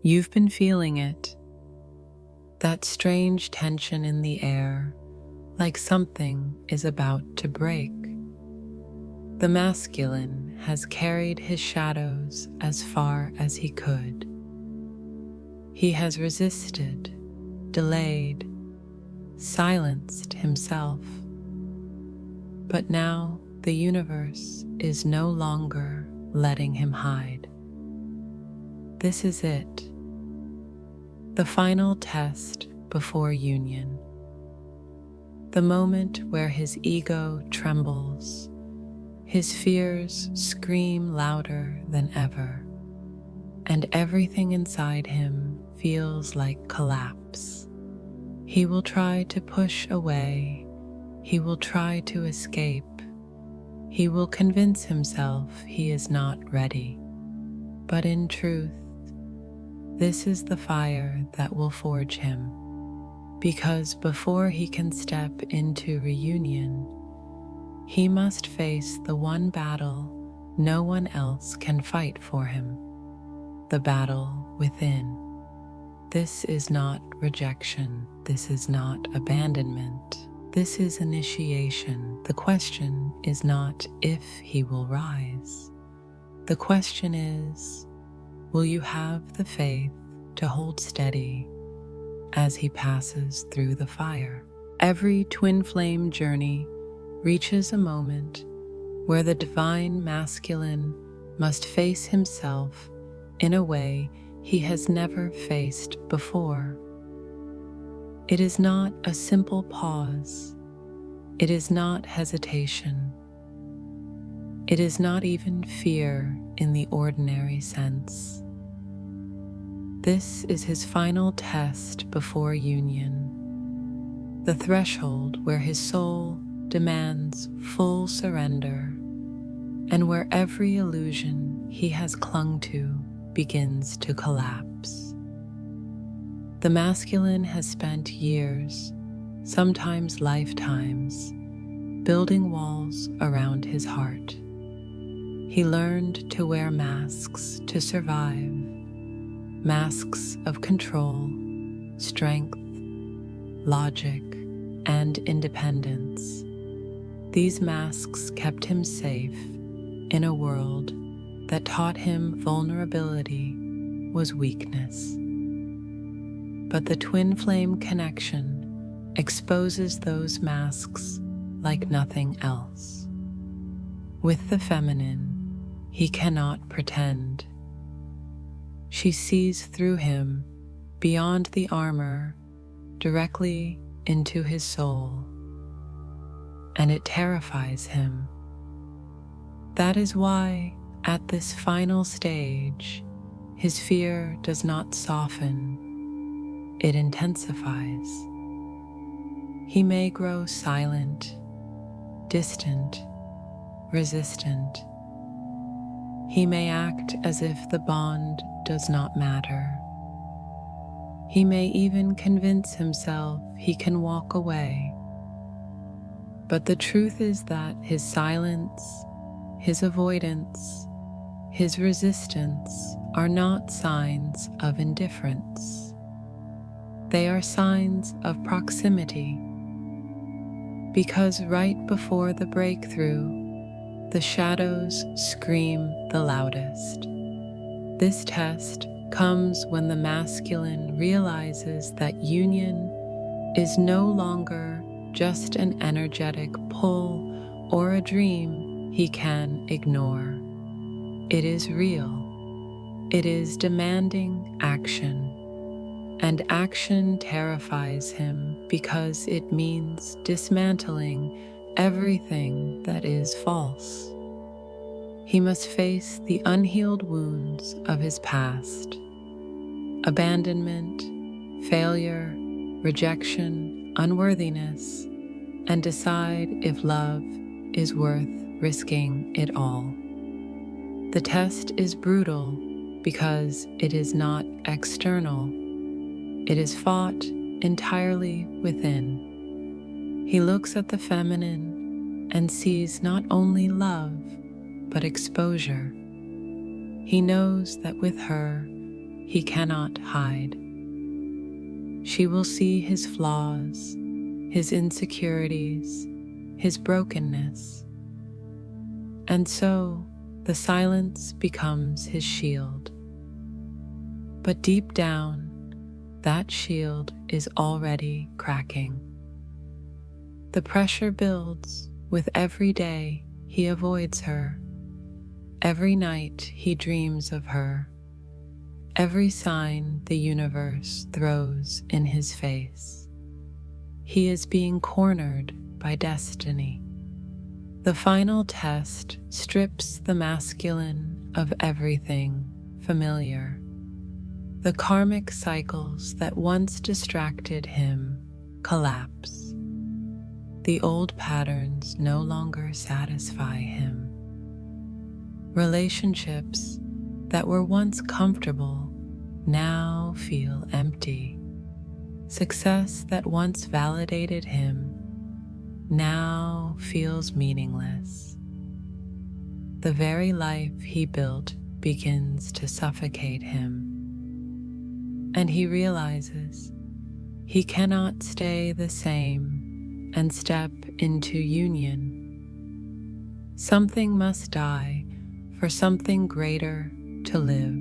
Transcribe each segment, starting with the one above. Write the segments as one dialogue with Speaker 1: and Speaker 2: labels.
Speaker 1: You've been feeling it, that strange tension in the air, like something is about to break. The masculine has carried his shadows as far as he could. He has resisted, delayed, silenced himself. But now the universe is no longer letting him hide. This is it, the final test before union, the moment where his ego trembles, his fears scream louder than ever, and everything inside him feels like collapse. He will try to push away, he will try to escape, he will convince himself he is not ready. But in truth, this is the fire that will forge him, because before he can step into reunion, he must face the one battle no one else can fight for him, the battle within. This is not rejection, this is not abandonment, this is initiation. The question is not if he will rise. The question is, will you have the faith to hold steady as he passes through the fire? Every twin flame journey reaches a moment where the divine masculine must face himself in a way he has never faced before. It is not a simple pause. It is not hesitation. It is not even fear in the ordinary sense. This is his final test before union, the threshold where his soul demands full surrender and where every illusion he has clung to begins to collapse. The masculine has spent years, sometimes lifetimes, building walls around his heart. He learned to wear masks to survive, masks of control, strength, logic, and independence. These masks kept him safe in a world that taught him vulnerability was weakness. But the twin flame connection exposes those masks like nothing else. With the feminine, he cannot pretend. She sees through him, beyond the armor, directly into his soul, and it terrifies him. That is why, at this final stage, his fear does not soften, it intensifies. He may grow silent, distant, resistant. He may act as if the bond does not matter. He may even convince himself he can walk away. But the truth is that his silence, his avoidance, his resistance are not signs of indifference. They are signs of proximity. Because right before the breakthrough, the shadows scream the loudest. This test comes when the masculine realizes that union is no longer just an energetic pull or a dream he can ignore. It is real. It is demanding action. And action terrifies him because it means dismantling everything that is false. He must face the unhealed wounds of his past: abandonment, failure, rejection, unworthiness, and decide if love is worth risking it all. The test is brutal because it is not external. It is fought entirely within. He looks at the feminine and sees not only love, but exposure. He knows that with her, he cannot hide. She will see his flaws, his insecurities, his brokenness. And so the silence becomes his shield. But deep down, that shield is already cracking. The pressure builds with every day he avoids her, every night he dreams of her, every sign the universe throws in his face. He is being cornered by destiny. The final test strips the masculine of everything familiar. The karmic cycles that once distracted him collapse. The old patterns no longer satisfy him. Relationships that were once comfortable now feel empty. Success that once validated him now feels meaningless. The very life he built begins to suffocate him. And he realizes he cannot stay the same and step into union. Something must die for something greater to live.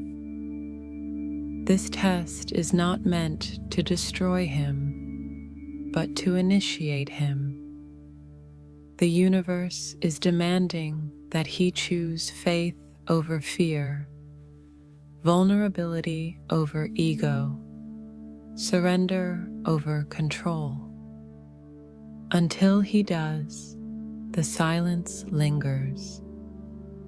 Speaker 1: This test is not meant to destroy him, but to initiate him. The universe is demanding that he choose faith over fear, vulnerability over ego, surrender over control. Until he does, the silence lingers,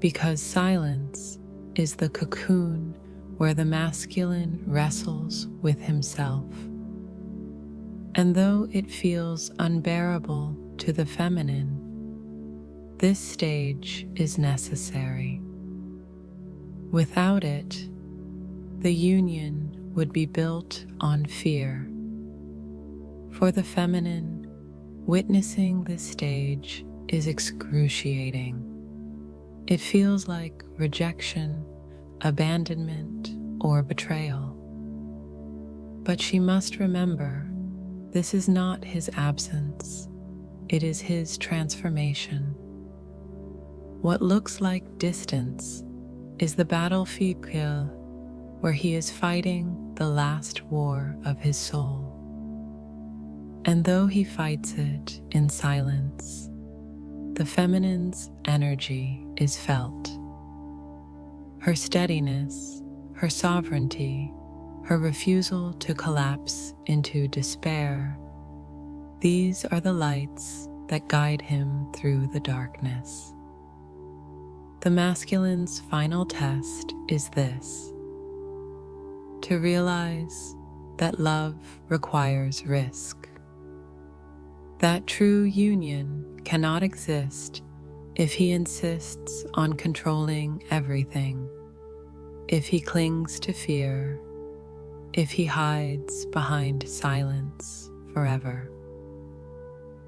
Speaker 1: because silence is the cocoon where the masculine wrestles with himself. And though it feels unbearable to the feminine, this stage is necessary. Without it, the union would be built on fear. For the feminine, witnessing this stage is excruciating. It feels like rejection, abandonment, or betrayal. But she must remember, this is not his absence, it is his transformation. What looks like distance is the battlefield where he is fighting the last war of his soul. And though he fights it in silence, the feminine's energy is felt. Her steadiness, her sovereignty, her refusal to collapse into despair, these are the lights that guide him through the darkness. The masculine's final test is this: to realize that love requires risk. That true union cannot exist if he insists on controlling everything, if he clings to fear, if he hides behind silence forever.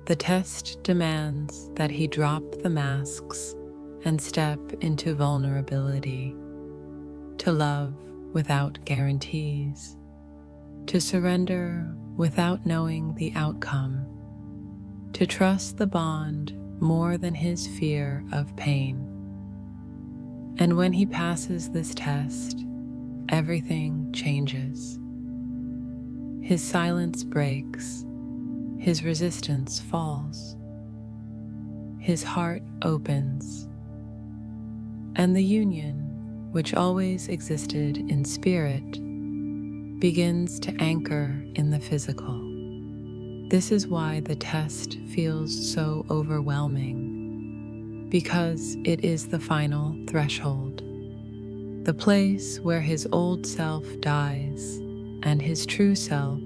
Speaker 1: The test demands that he drop the masks and step into vulnerability, to love without guarantees, to surrender without knowing the outcome, to trust the bond more than his fear of pain. And when he passes this test, everything changes. His silence breaks, his resistance falls, his heart opens, and the union, which always existed in spirit, begins to anchor in the physical. This is why the test feels so overwhelming, because it is the final threshold, the place where his old self dies and his true self,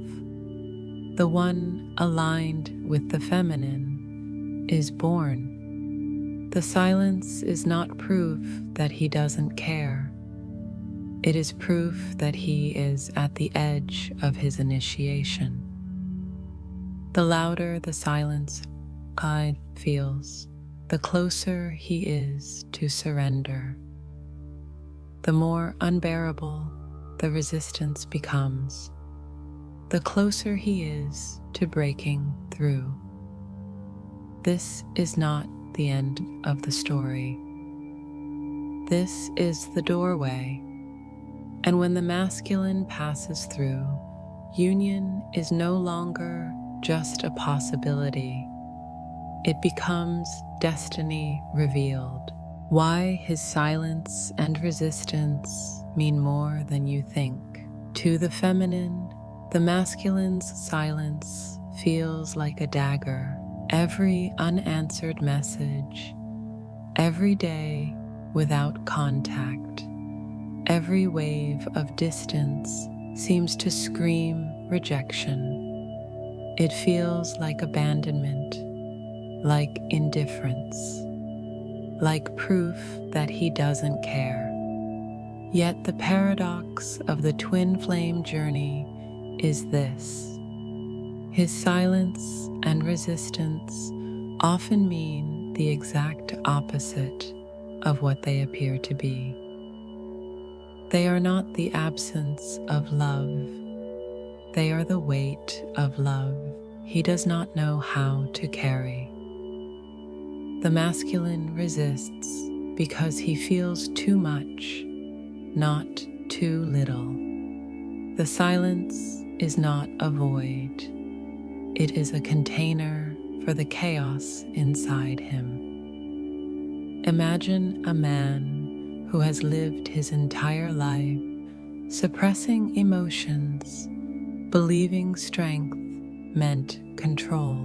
Speaker 1: the one aligned with the feminine, is born. The silence is not proof that he doesn't care. It is proof that he is at the edge of his initiation. The louder the silence feels, the closer he is to surrender. The more unbearable the resistance becomes, the closer he is to breaking through. This is not the end of the story. This is the doorway, and when the masculine passes through, union is no longer just a possibility. It becomes destiny revealed. Why his silence and resistance mean more than you think. To the feminine, the masculine's silence feels like a dagger. Every unanswered message, every day without contact, every wave of distance seems to scream rejection. It feels like abandonment, like indifference, like proof that he doesn't care. Yet the paradox of the twin flame journey is this: his silence and resistance often mean the exact opposite of what they appear to be. They are not the absence of love. They are the weight of love he does not know how to carry. The masculine resists because he feels too much, not too little. The silence is not a void. It is a container for the chaos inside him. Imagine a man who has lived his entire life suppressing emotions, believing strength meant control.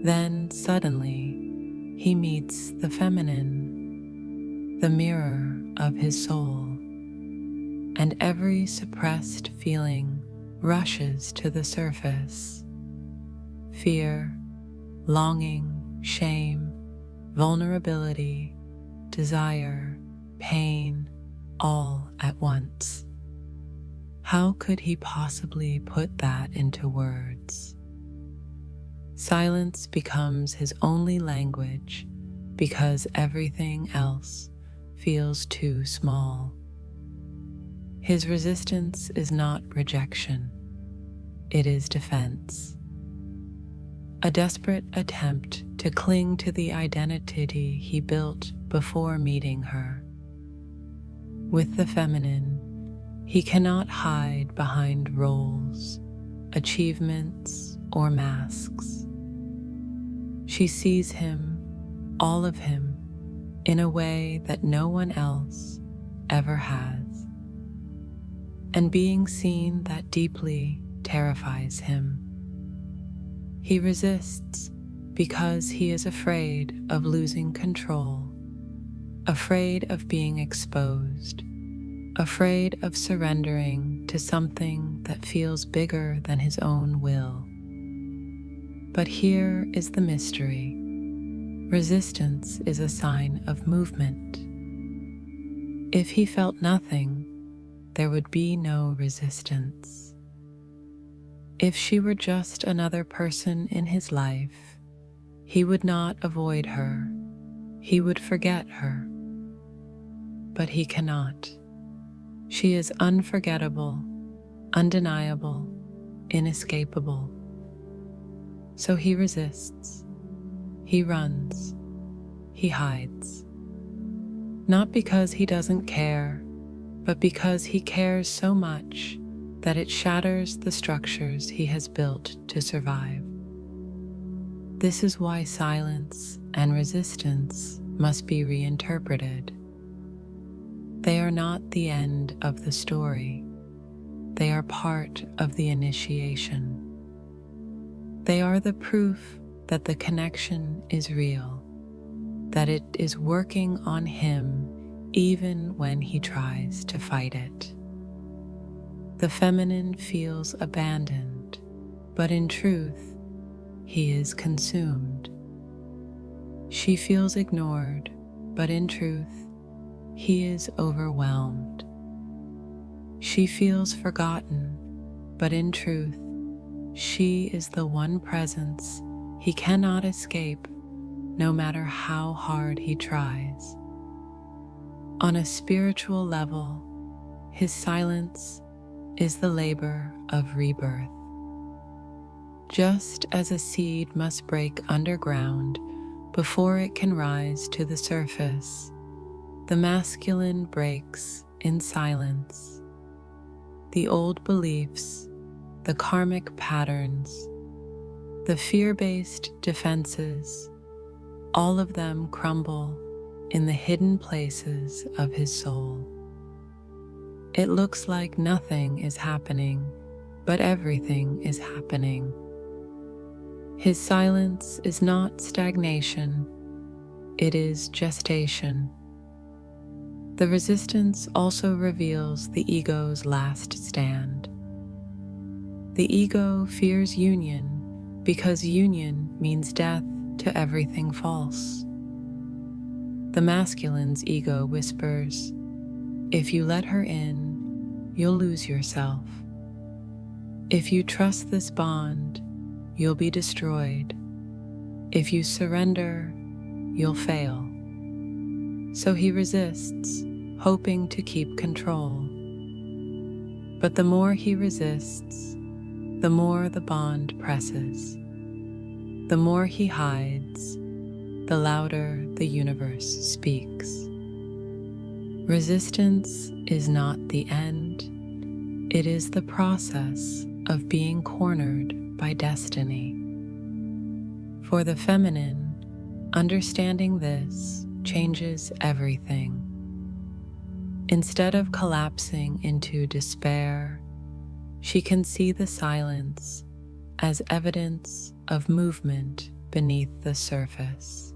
Speaker 1: Then suddenly, he meets the feminine, the mirror of his soul, and every suppressed feeling rushes to the surface. Fear, longing, shame, vulnerability, desire, pain, all at once. How could he possibly put that into words? Silence becomes his only language because everything else feels too small. His resistance is not rejection, it is defense. A desperate attempt to cling to the identity he built before meeting her. With the feminine, he cannot hide behind roles, achievements, or masks. She sees him, all of him, in a way that no one else ever has. And being seen that deeply terrifies him. He resists because he is afraid of losing control, afraid of being exposed, afraid of surrendering to something that feels bigger than his own will. But here is the mystery. Resistance is a sign of movement. If he felt nothing, there would be no resistance. If she were just another person in his life, he would not avoid her. He would forget her. But he cannot. She is unforgettable, undeniable, inescapable. So he resists. He runs. He hides. Not because he doesn't care, but because he cares so much that it shatters the structures he has built to survive. This is why silence and resistance must be reinterpreted. They are not the end of the story. They are part of the initiation. They are the proof that the connection is real, that it is working on him even when he tries to fight it. The feminine feels abandoned, but in truth, he is consumed. She feels ignored, but in truth, he is overwhelmed. She feels forgotten, but in truth, she is the one presence he cannot escape, no matter how hard he tries. On a spiritual level, His silence is the labor of rebirth. Just as a seed must break underground before it can rise to the surface, the masculine breaks in silence. The old beliefs, the karmic patterns, the fear-based defenses, all of them crumble in the hidden places of his soul. It looks like nothing is happening, but everything is happening. His silence is not stagnation, it is gestation. The resistance also reveals the ego's last stand. The ego fears union because union means death to everything false. The masculine's ego whispers, "If you let her in, you'll lose yourself. If you trust this bond, you'll be destroyed. If you surrender, you'll fail." So he resists, hoping to keep control. But the more he resists, the more the bond presses. The more he hides, the louder the universe speaks. Resistance is not the end, it is the process of being cornered by destiny. For the feminine, understanding this changes everything. Instead of collapsing into despair, she can see the silence as evidence of movement beneath the surface.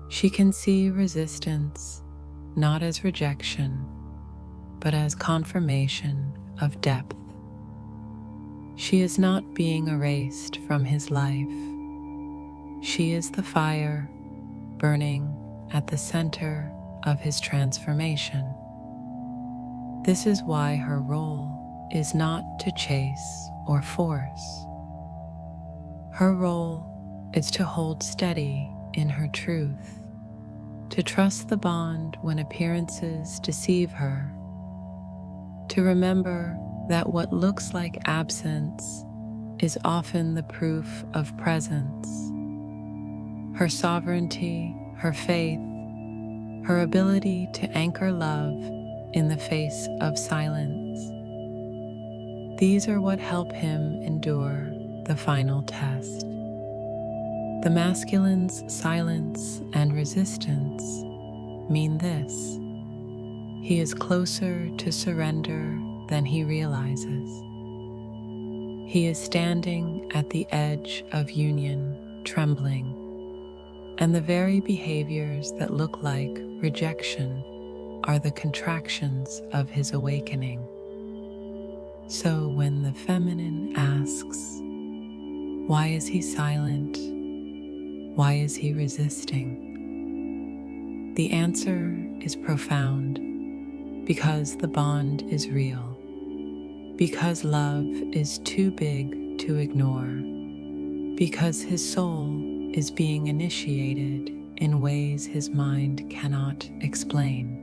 Speaker 1: She can see resistance not as rejection, but as confirmation of depth. She is not being erased from his life. She is the fire burning at the center of his transformation. This is why her role is not to chase or force. Her role is to hold steady in her truth, to trust the bond when appearances deceive her, to remember that what looks like absence is often the proof of presence. Her sovereignty, her faith, her ability to anchor love in the face of silence. These are what help him endure the final test. The masculine's silence and resistance mean this: he is closer to surrender than he realizes. He is standing at the edge of union, trembling, and the very behaviors that look like rejection are the contractions of his awakening. So when the feminine asks, "Why is he silent? Why is he resisting?" the answer is profound, because the bond is real, because love is too big to ignore, because his soul is being initiated in ways his mind cannot explain.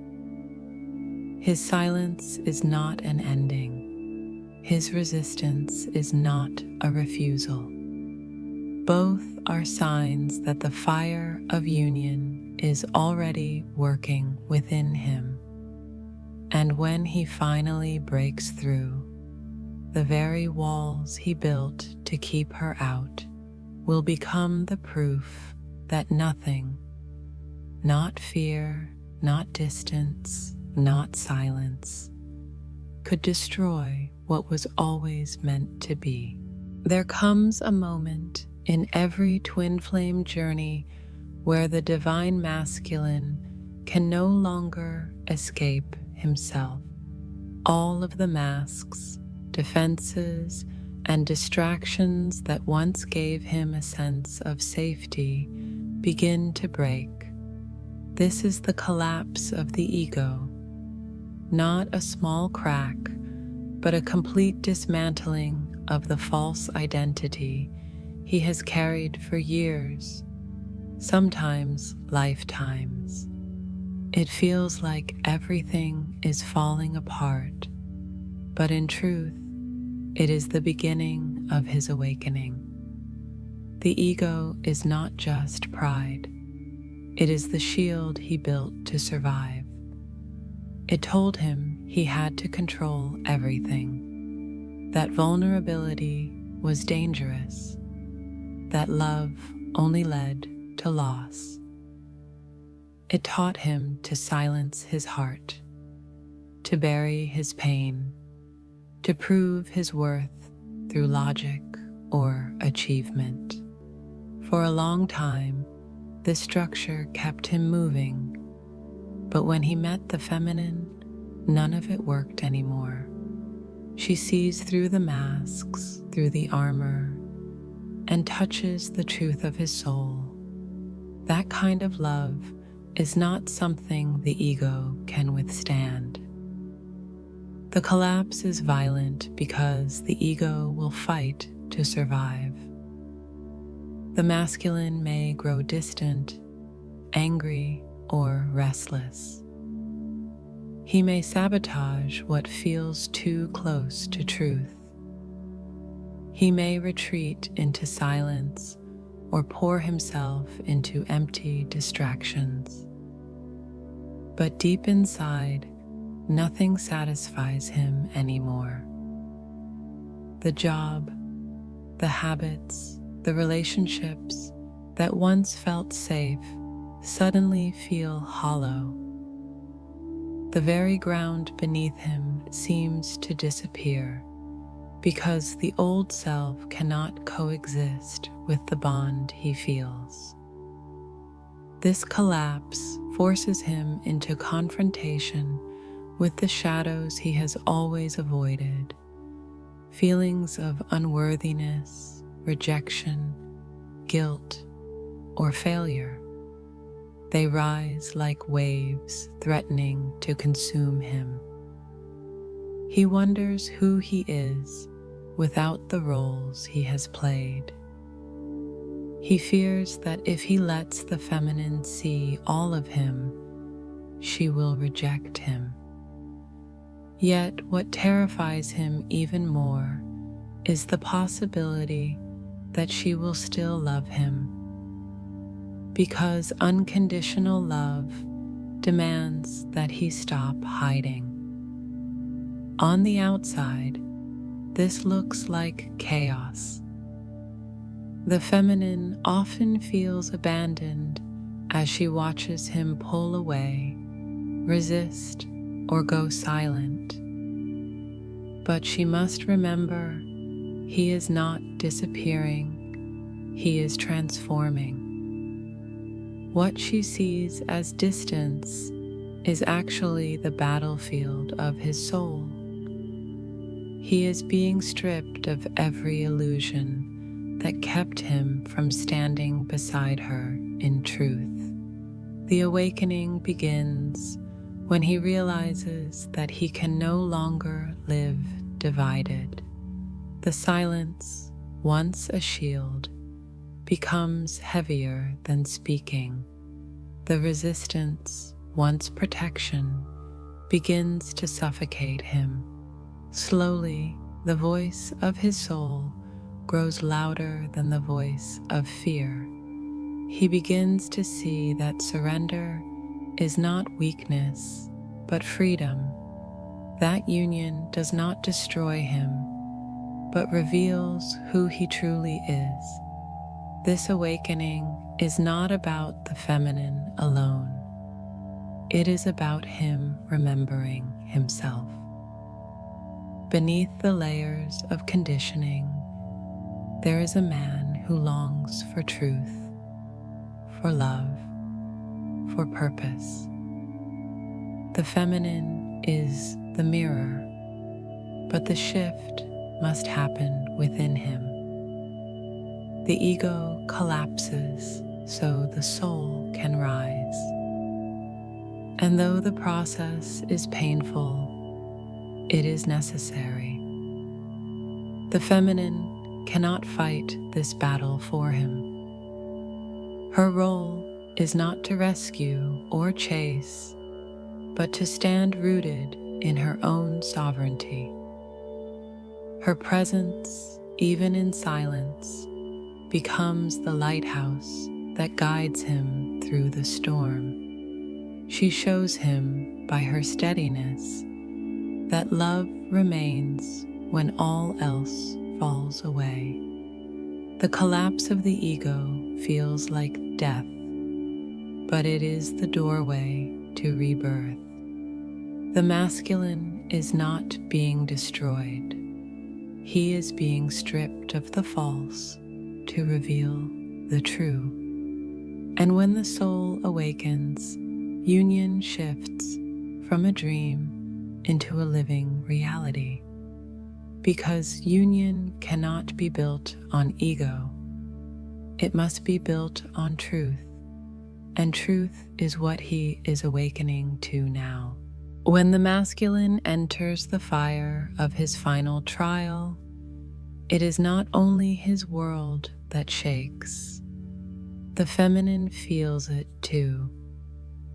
Speaker 1: His silence is not an ending. His resistance is not a refusal. Both are signs that the fire of union is already working within him. And when he finally breaks through, the very walls he built to keep her out will become the proof that nothing, not fear, not distance, not silence, could destroy what was always meant to be. There comes a moment in every twin flame journey where the divine masculine can no longer escape himself. All of the masks, defenses, and distractions that once gave him a sense of safety begin to break. This is the collapse of the ego, not a small crack, but a complete dismantling of the false identity he has carried for years, sometimes lifetimes. It feels like everything is falling apart, but in truth, it is the beginning of his awakening. The ego is not just pride, it is the shield he built to survive. It told him he had to control everything, that vulnerability was dangerous, that love only led to loss. It taught him to silence his heart, to bury his pain, to prove his worth through logic or achievement. For a long time, this structure kept him moving, but when he met the feminine, none of it worked anymore. She sees through the masks, through the armor, and touches the truth of his soul. That kind of love is not something the ego can withstand. The collapse is violent because the ego will fight to survive. The masculine may grow distant, angry, or restless. He may sabotage what feels too close to truth. He may retreat into silence or pour himself into empty distractions. But deep inside, nothing satisfies him anymore. The job, the habits, the relationships that once felt safe suddenly feel hollow. The very ground beneath him seems to disappear because the old self cannot coexist with the bond he feels. This collapse forces him into confrontation with the shadows he has always avoided, feelings of unworthiness, rejection, guilt, or failure. They rise like waves threatening to consume him. He wonders who he is without the roles he has played. He fears that if he lets the feminine see all of him, she will reject him. Yet what terrifies him even more is the possibility that she will still love him, because unconditional love demands that he stop hiding. On the outside, this looks like chaos. The feminine often feels abandoned as she watches him pull away, resist, or go silent. But she must remember he is not disappearing, he is transforming. What she sees as distance is actually the battlefield of his soul. He is being stripped of every illusion that kept him from standing beside her in truth. The awakening begins when he realizes that he can no longer live divided. The silence, once a shield, becomes heavier than speaking. The resistance, once protection, begins to suffocate him. Slowly, the voice of his soul grows louder than the voice of fear. He begins to see that surrender is not weakness, but freedom. That union does not destroy him, but reveals who he truly is. This awakening is not about the feminine alone. It is about him remembering himself. Beneath the layers of conditioning, there is a man who longs for truth, for love, for purpose. The feminine is the mirror, but the shift must happen within him. The ego collapses so the soul can rise. And though the process is painful, it is necessary. The feminine cannot fight this battle for him. Her role is not to rescue or chase, but to stand rooted in her own sovereignty. Her presence, even in silence, becomes the lighthouse that guides him through the storm. She shows him by her steadiness that love remains when all else falls away. The collapse of the ego feels like death, but it is the doorway to rebirth. The masculine is not being destroyed. He is being stripped of the false to reveal the true. And when the soul awakens, union shifts from a dream into a living reality. Because union cannot be built on ego. It must be built on truth, and truth is what he is awakening to now. When the masculine enters the fire of his final trial, it is not only his world that shakes. The feminine feels it too.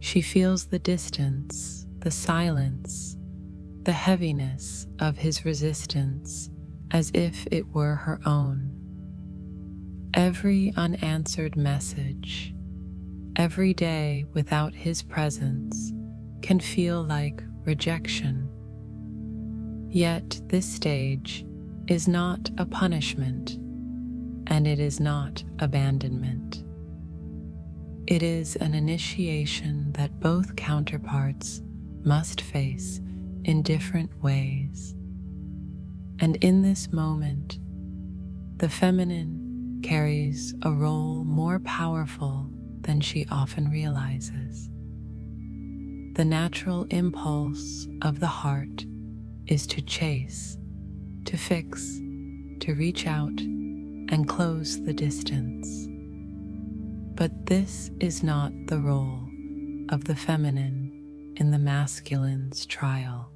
Speaker 1: She feels the distance, the silence, the heaviness of his resistance as if it were her own. Every unanswered message, every day without his presence can feel like rejection. Yet this stage is not a punishment, and it is not abandonment. It is an initiation that both counterparts must face in different ways. And in this moment, the feminine carries a role more powerful than she often realizes. The natural impulse of the heart is to chase, to fix, to reach out and close the distance. But this is not the role of the feminine in the masculine's trial.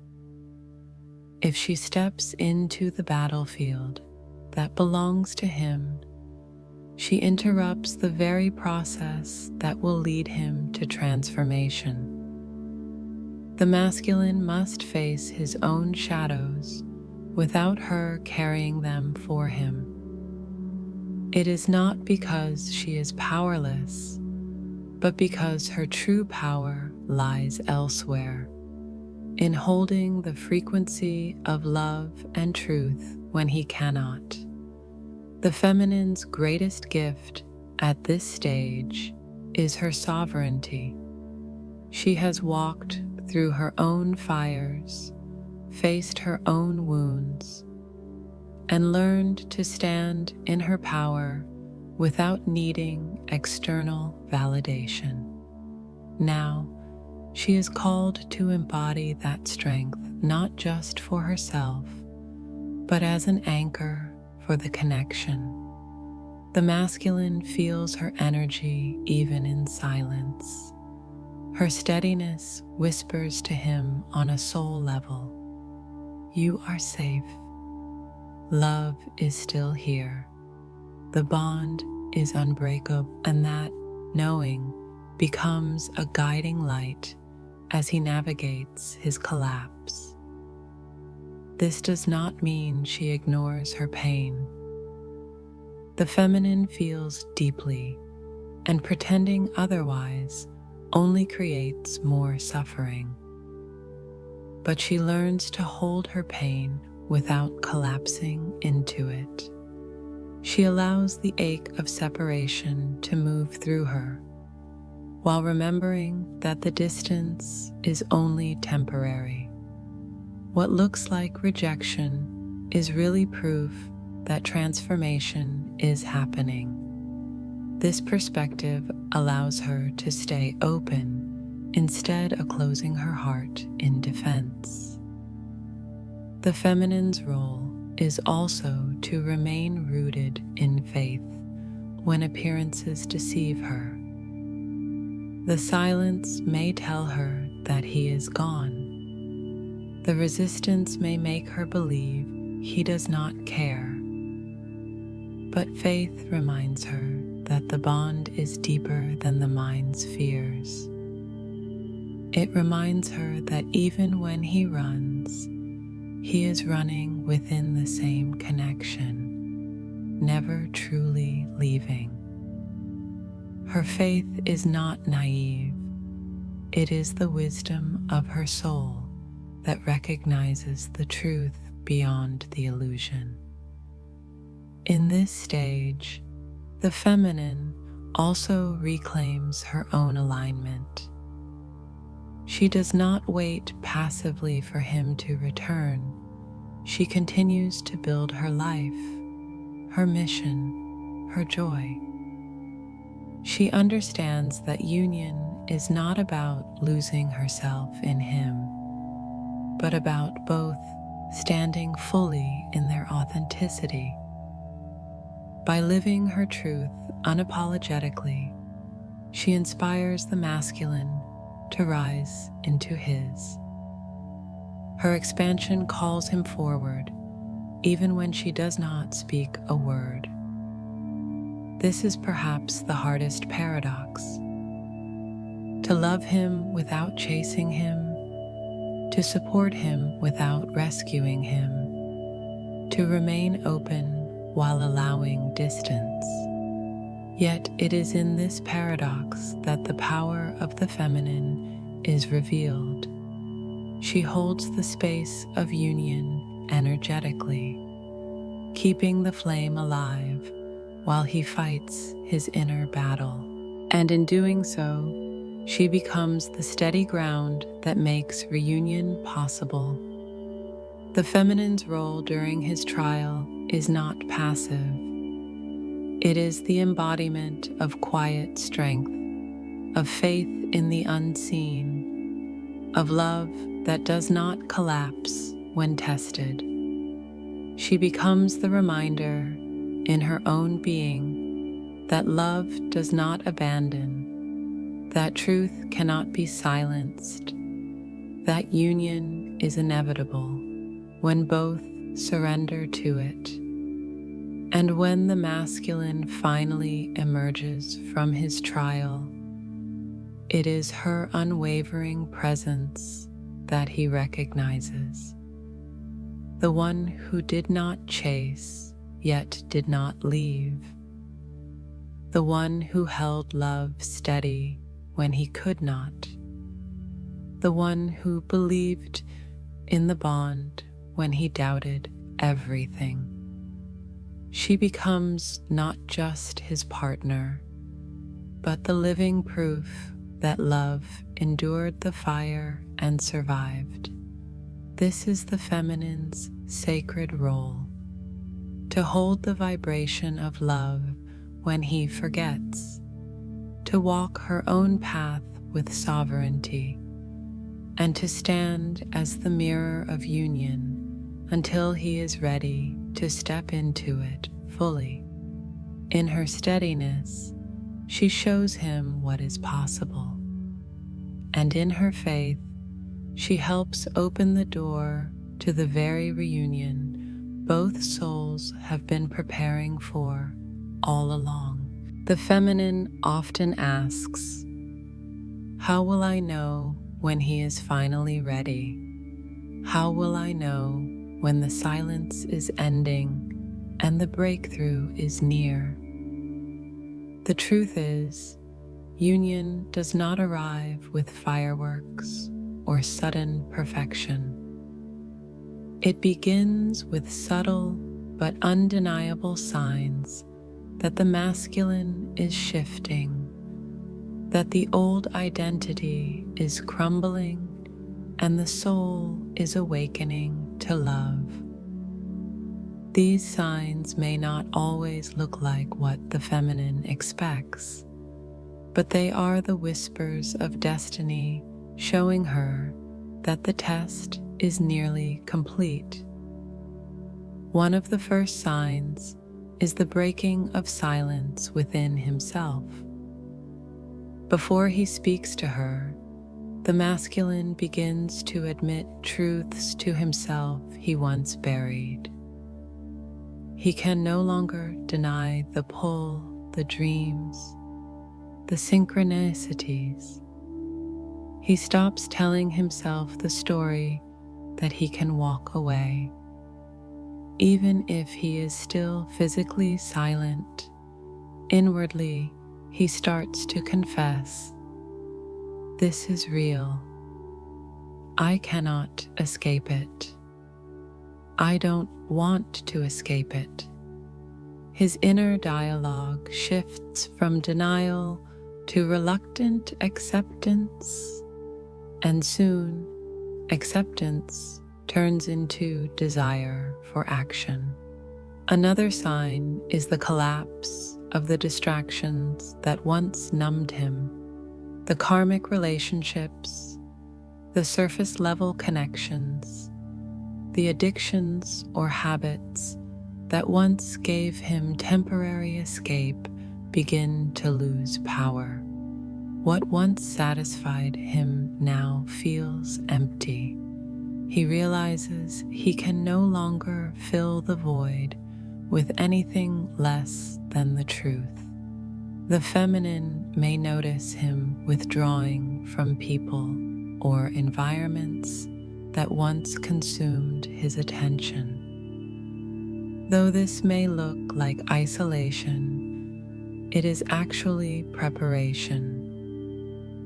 Speaker 1: If she steps into the battlefield that belongs to him, she interrupts the very process that will lead him to transformation. The masculine must face his own shadows without her carrying them for him. It is not because she is powerless, but because her true power lies elsewhere, in holding the frequency of love and truth when he cannot. The feminine's greatest gift at this stage is her sovereignty. She has walked through her own fires, faced her own wounds, and learned to stand in her power without needing external validation. Now, she is called to embody that strength not just for herself, but as an anchor for the connection. The masculine feels her energy even in silence. Her steadiness whispers to him on a soul level, "You are safe. Love is still here. The bond is unbreakable," and that knowing becomes a guiding light as he navigates his collapse. This does not mean she ignores her pain. The feminine feels deeply, and pretending otherwise only creates more suffering. But she learns to hold her pain without collapsing into it. She allows the ache of separation to move through her, while remembering that the distance is only temporary. What looks like rejection is really proof that transformation is happening. This perspective allows her to stay open instead of closing her heart in defense. The feminine's role is also to remain rooted in faith when appearances deceive her. The silence may tell her that he is gone. The resistance may make her believe he does not care. But faith reminds her that the bond is deeper than the mind's fears. It reminds her that even when he runs, he is running within the same connection, never truly leaving. Her faith is not naive. It is the wisdom of her soul that recognizes the truth beyond the illusion. In this stage, the feminine also reclaims her own alignment. She does not wait passively for him to return. She continues to build her life, her mission, her joy. She understands that union is not about losing herself in him, but about both standing fully in their authenticity. By living her truth unapologetically, she inspires the masculine to rise into his. Her expansion calls him forward, even when she does not speak a word. This is perhaps the hardest paradox. To love him without chasing him, to support him without rescuing him, to remain open while allowing distance. Yet it is in this paradox that the power of the feminine is revealed. She holds the space of union energetically, keeping the flame alive while he fights his inner battle. And in doing so, she becomes the steady ground that makes reunion possible. The feminine's role during his trial is not passive. It is the embodiment of quiet strength, of faith in the unseen, of love that does not collapse when tested. She becomes the reminder in her own being that love does not abandon, that truth cannot be silenced, that union is inevitable when both surrender to it. And when the masculine finally emerges from his trial, it is her unwavering presence that he recognizes. The one who did not chase, yet did not leave. The one who held love steady when he could not. The one who believed in the bond when he doubted everything. She becomes not just his partner, but the living proof that love endured the fire and survived. This is the feminine's sacred role, to hold the vibration of love when he forgets, to walk her own path with sovereignty, and to stand as the mirror of union until he is ready to step into it fully. In her steadiness, she shows him what is possible, and in her faith, she helps open the door to the very reunion both souls have been preparing for all along. The feminine often asks, "How will I know when he is finally ready? How will I know when the silence is ending and the breakthrough is near?" The truth is, union does not arrive with fireworks or sudden perfection. It begins with subtle but undeniable signs that the masculine is shifting, that the old identity is crumbling, and the soul is awakening to love. These signs may not always look like what the feminine expects, but they are the whispers of destiny showing her that the test is nearly complete. One of the first signs is the breaking of silence within himself. Before he speaks to her, the masculine begins to admit truths to himself he once buried. He can no longer deny the pull, the dreams, the synchronicities. He stops telling himself the story that he can walk away. Even if he is still physically silent, inwardly he starts to confess, "This is real. I cannot escape it. I don't want to escape it." His inner dialogue shifts from denial to reluctant acceptance, and soon acceptance turns into desire for action. Another sign is the collapse of the distractions that once numbed him, the karmic relationships, the surface level connections, the addictions or habits that once gave him temporary escape begin to lose power. What once satisfied him now feels empty. He realizes he can no longer fill the void with anything less than the truth. The feminine may notice him withdrawing from people or environments that once consumed his attention. Though this may look like isolation, it is actually preparation.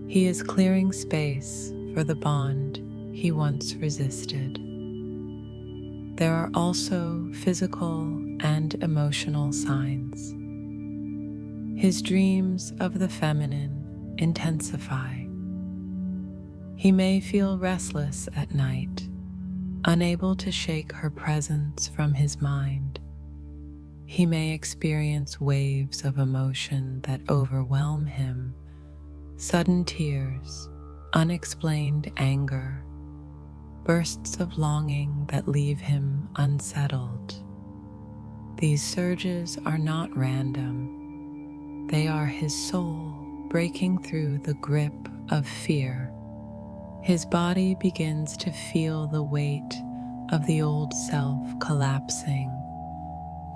Speaker 1: He is clearing space for the bond he once resisted. There are also physical and emotional signs. His dreams of the feminine intensify. He may feel restless at night, unable to shake her presence from his mind. He may experience waves of emotion that overwhelm him, sudden tears, unexplained anger, bursts of longing that leave him unsettled. These surges are not random. They are his soul breaking through the grip of fear. His body begins to feel the weight of the old self collapsing,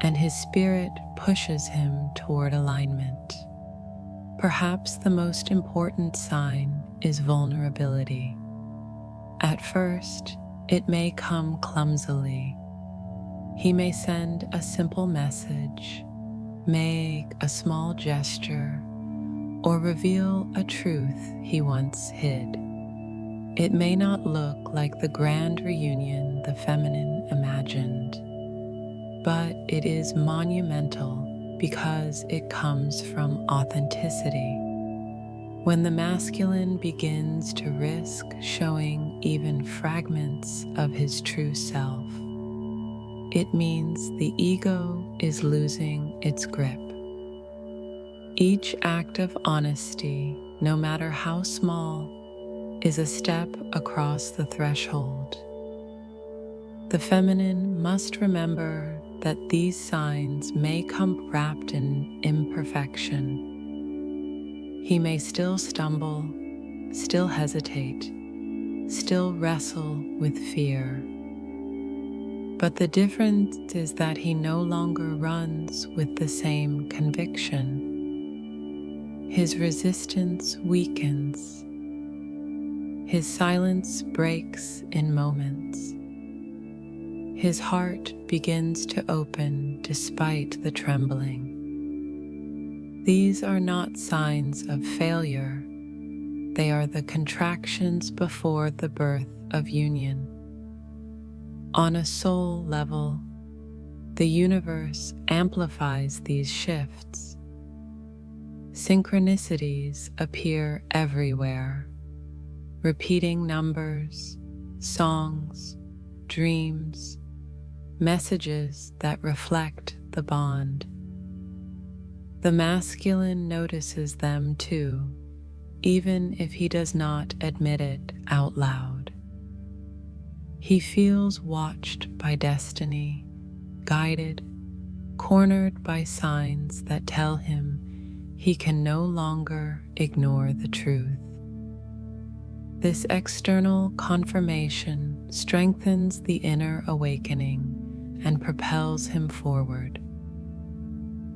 Speaker 1: and his spirit pushes him toward alignment. Perhaps the most important sign is vulnerability. At first, it may come clumsily. He may send a simple message, make a small gesture, or reveal a truth he once hid. It may not look like the grand reunion the feminine imagined, but it is monumental because it comes from authenticity. When the masculine begins to risk showing even fragments of his true self, it means the ego is losing its grip. Each act of honesty, no matter how small, is a step across the threshold. The feminine must remember that these signs may come wrapped in imperfection. He may still stumble, still hesitate, still wrestle with fear. But the difference is that he no longer runs with the same conviction. His resistance weakens. His silence breaks in moments. His heart begins to open despite the trembling. These are not signs of failure. They are the contractions before the birth of union. On a soul level, the universe amplifies these shifts. Synchronicities appear everywhere. Repeating numbers, songs, dreams, messages that reflect the bond. The masculine notices them too, even if he does not admit it out loud. He feels watched by destiny, guided, cornered by signs that tell him he can no longer ignore the truth. This external confirmation strengthens the inner awakening and propels him forward.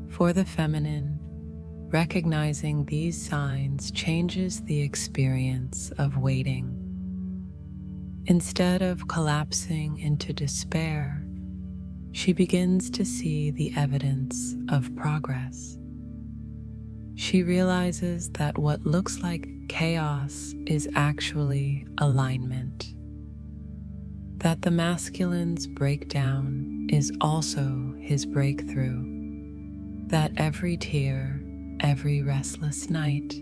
Speaker 1: For the feminine, Recognizing these signs changes the experience of waiting. Instead of collapsing into despair, she begins to see the evidence of progress. She realizes that what looks like chaos is actually alignment, that the masculine's breakdown is also his breakthrough, that every tear, every restless night,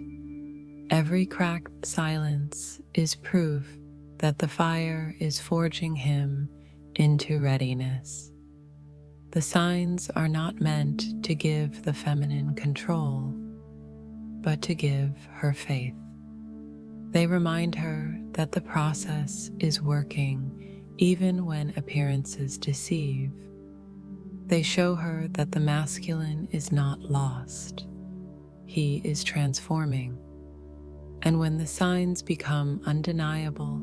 Speaker 1: every cracked silence is proof that the fire is forging him into readiness. The signs are not meant to give the feminine control, but to give her faith. They remind her that the process is working even when appearances deceive. They show her that the masculine is not lost. He is transforming. And when the signs become undeniable,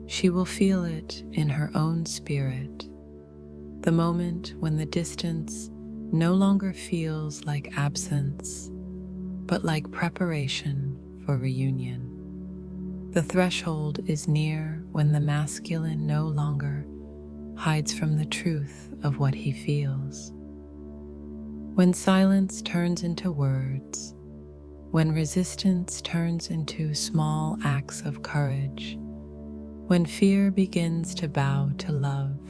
Speaker 1: she will feel it in her own spirit. The moment when the distance no longer feels like absence, but like preparation for reunion. The threshold is near when the masculine no longer hides from the truth of what he feels. When silence turns into words, when resistance turns into small acts of courage, when fear begins to bow to love,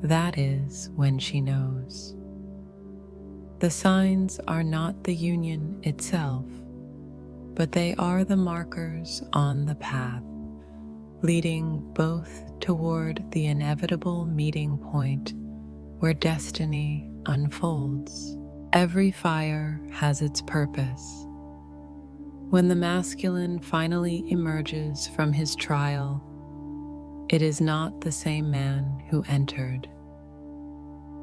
Speaker 1: that is when she knows. The signs are not the union itself, but they are the markers on the path, leading both toward the inevitable meeting point where destiny unfolds. Every fire has its purpose. When the masculine finally emerges from his trial, it is not the same man who entered.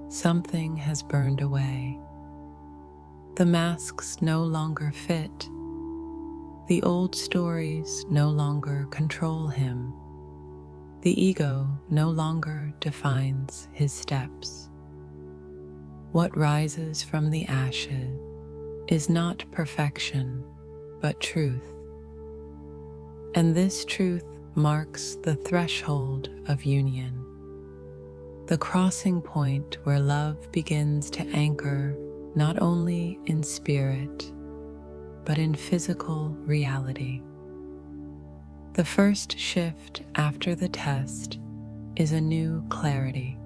Speaker 1: Something has burned away. The masks no longer fit. The old stories no longer control him. The ego no longer defines his steps. What rises from the ashes is not perfection, but truth. And this truth marks the threshold of union, the crossing point where love begins to anchor not only in spirit, but in physical reality. The first shift after the test is a new clarity.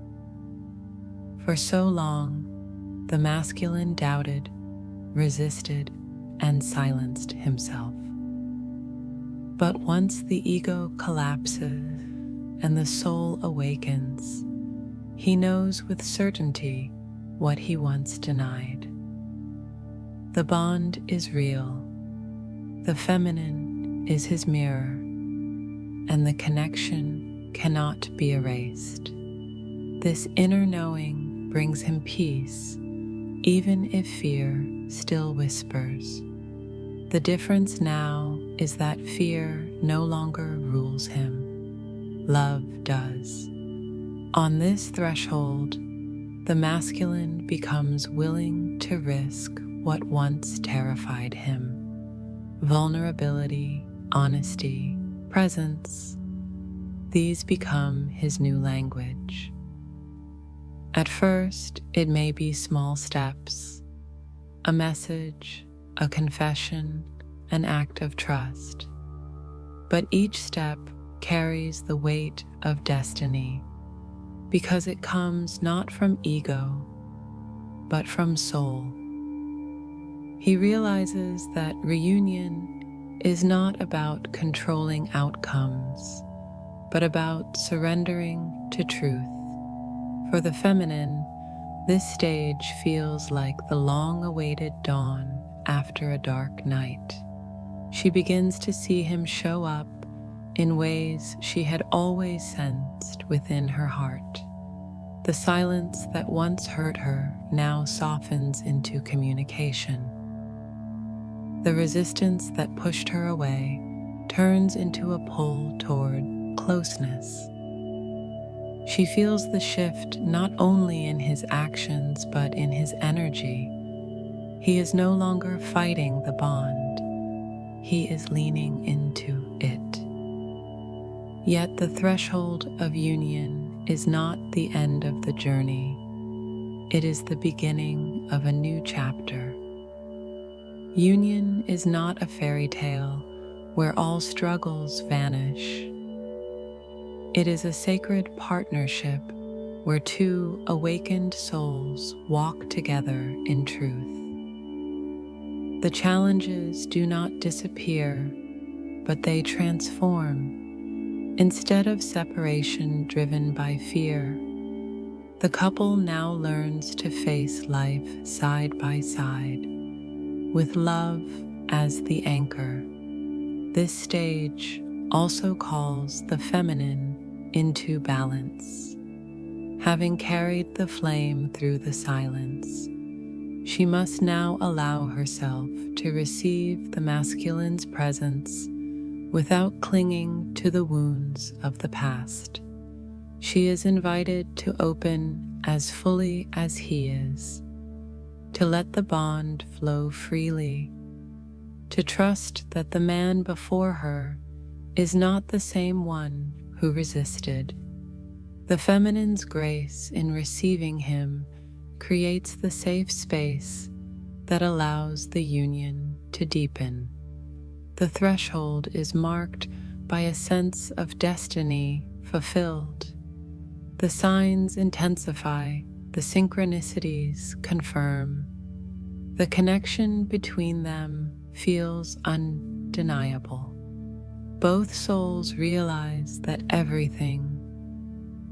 Speaker 1: For so long, the masculine doubted, resisted, and silenced himself. But once the ego collapses and the soul awakens, he knows with certainty what he once denied. The bond is real. The feminine is his mirror, and the connection cannot be erased. This inner knowing brings him peace, even if fear still whispers. The difference now is that fear no longer rules him. Love does. On this threshold, the masculine becomes willing to risk what once terrified him. Vulnerability, honesty, presence, these become his new language. At first, it may be small steps, a message, a confession, an act of trust. But each step carries the weight of destiny, because it comes not from ego, but from soul. He realizes that reunion is not about controlling outcomes, but about surrendering to truth. For the feminine, this stage feels like the long-awaited dawn after a dark night. She begins to see him show up in ways she had always sensed within her heart. The silence that once hurt her now softens into communication. The resistance that pushed her away turns into a pull toward closeness. She feels the shift not only in his actions but in his energy, He is no longer fighting the bond, he is leaning into it. Yet the threshold of union is not the end of the journey, it is the beginning of a new chapter. Union is not a fairy tale where all struggles vanish. It is a sacred partnership where two awakened souls walk together in truth. The challenges do not disappear, but they transform. Instead of separation driven by fear, the couple now learns to face life side by side, with love as the anchor. This stage also calls the feminine into balance. Having carried the flame through the silence, she must now allow herself to receive the masculine's presence without clinging to the wounds of the past. She is invited to open as fully as he is, to let the bond flow freely, to trust that the man before her is not the same one who resisted. The feminine's grace in receiving him creates the safe space that allows the union to deepen. The threshold is marked by a sense of destiny fulfilled. The signs intensify, the synchronicities confirm. The connection between them feels undeniable. Both souls realize that everything,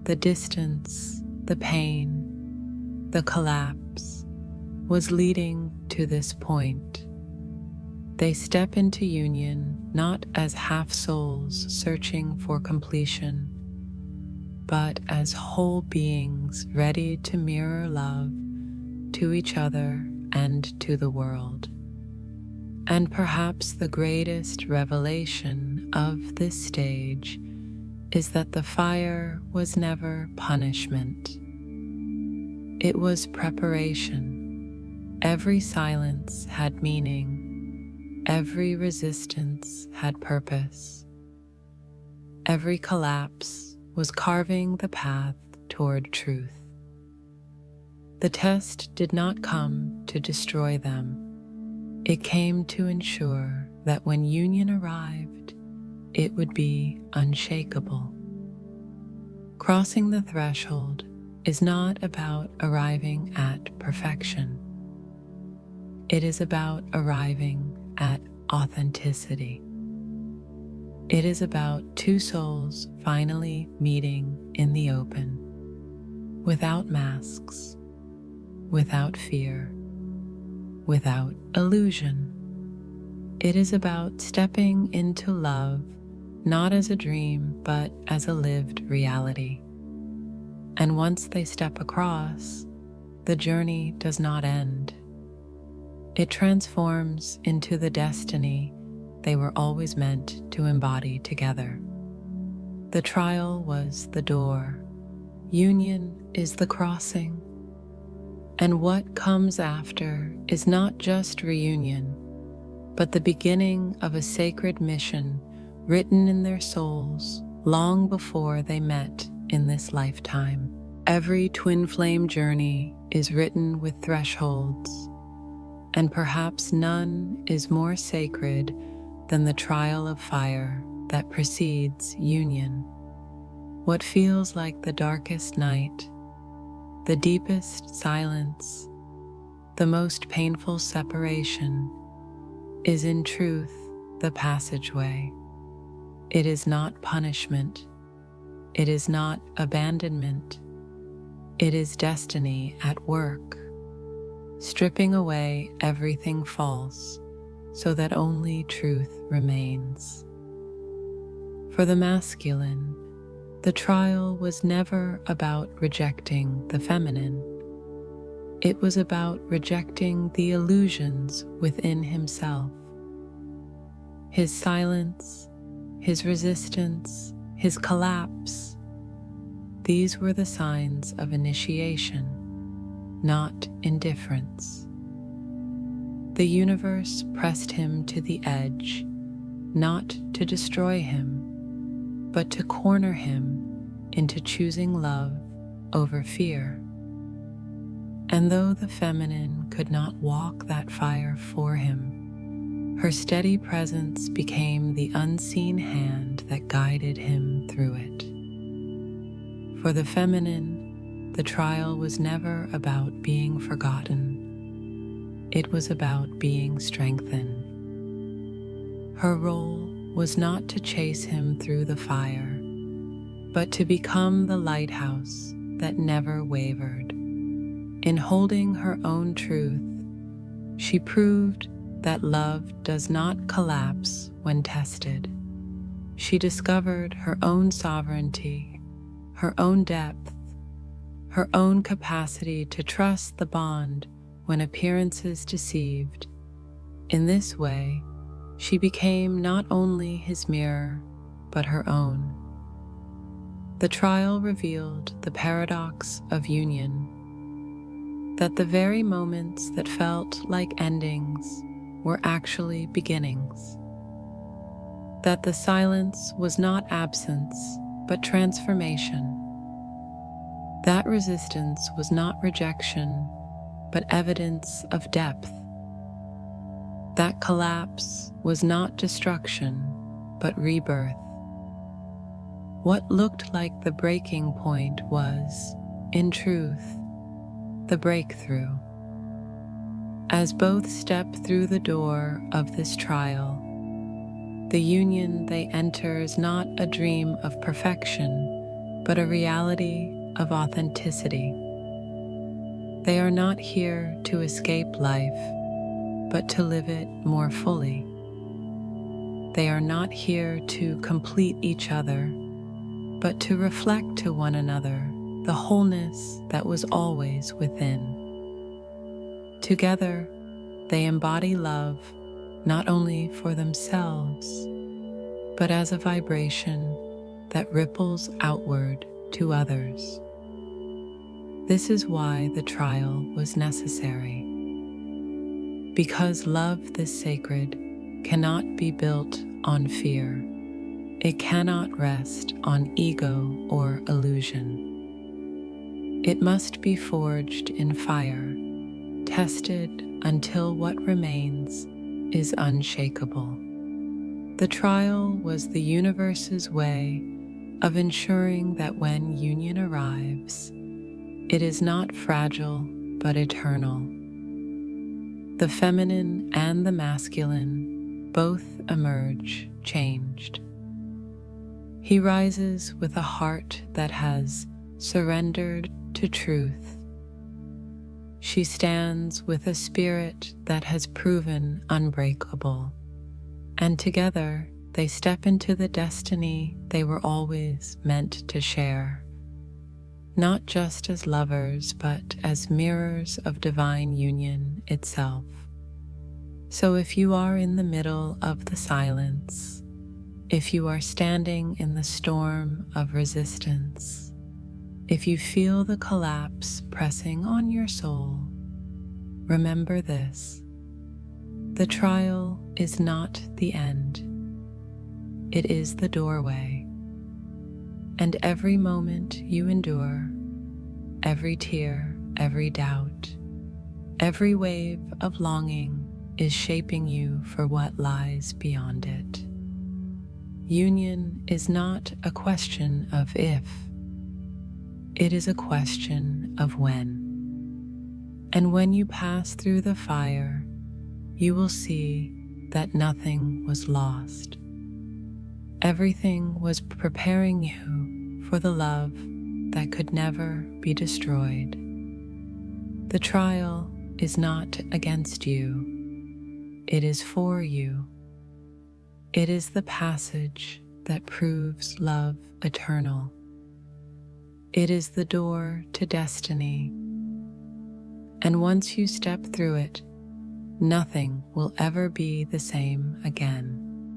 Speaker 1: the distance, the pain, the collapse, was leading to this point. They step into union not as half souls searching for completion, but as whole beings ready to mirror love to each other and to the world. And perhaps the greatest revelation of this stage is that the fire was never punishment. It was preparation. Every silence had meaning. Every resistance had purpose. Every collapse was carving the path toward truth. The test did not come to destroy them. It came to ensure that when union arrived, it would be unshakable. Crossing the threshold is not about arriving at perfection. It is about arriving at authenticity. It is about two souls finally meeting in the open, without masks, without fear, without illusion. It is about stepping into love, not as a dream, but as a lived reality. And once they step across, the journey does not end. It transforms into the destiny they were always meant to embody together. The trial was the door. Union is the crossing. And what comes after is not just reunion, but the beginning of a sacred mission written in their souls long before they met in this lifetime. Every twin flame journey is written with thresholds, and perhaps none is more sacred than the trial of fire that precedes union. What feels like the darkest night, the deepest silence, the most painful separation, is in truth the passageway. It is not punishment. It is not abandonment. It is destiny at work, stripping away everything false so that only truth remains. For the masculine, the trial was never about rejecting the feminine. It was about rejecting the illusions within himself. His silence, his resistance, his collapse, these were the signs of initiation, not indifference. The universe pressed him to the edge, not to destroy him, but to corner him into choosing love over fear. And though the feminine could not walk that fire for him, her steady presence became the unseen hand that guided him through it. For the feminine, the trial was never about being forgotten. It was about being strengthened. Her role was not to chase him through the fire, but to become the lighthouse that never wavered. In holding her own truth, she proved that love does not collapse when tested. She discovered her own sovereignty, her own depth, her own capacity to trust the bond when appearances deceived. In this way, she became not only his mirror, but her own. The trial revealed the paradox of union, that the very moments that felt like endings were actually beginnings, that the silence was not absence, but transformation, that resistance was not rejection, but evidence of depth, that collapse was not destruction, but rebirth. What looked like the breaking point was, in truth, the breakthrough. As both step through the door of this trial, the union they enter is not a dream of perfection, but a reality of authenticity. They are not here to escape life, but to live it more fully. They are not here to complete each other, but to reflect to one another the wholeness that was always within. Together, they embody love not only for themselves, but as a vibration that ripples outward to others. This is why the trial was necessary. Because love this sacred cannot be built on fear. It cannot rest on ego or illusion. It must be forged in fire, tested until what remains is unshakable. The trial was the universe's way of ensuring that when union arrives, it is not fragile but eternal. The feminine and the masculine both emerge changed. He rises with a heart that has surrendered to truth. She stands with a spirit that has proven unbreakable, and together they step into the destiny they were always meant to share, not just as lovers, but as mirrors of divine union itself. So if you are in the middle of the silence, if you are standing in the storm of resistance, if you feel the collapse pressing on your soul, remember this: the trial is not the end. It is the doorway. And every moment you endure, every tear, every doubt, every wave of longing is shaping you for what lies beyond it. Union is not a question of if, it is a question of when. And when you pass through the fire, you will see that nothing was lost. Everything was preparing you for the love that could never be destroyed. The trial is not against you, it is for you. It is the passage that proves love eternal. It is the door to destiny. And once you step through it, nothing will ever be the same again.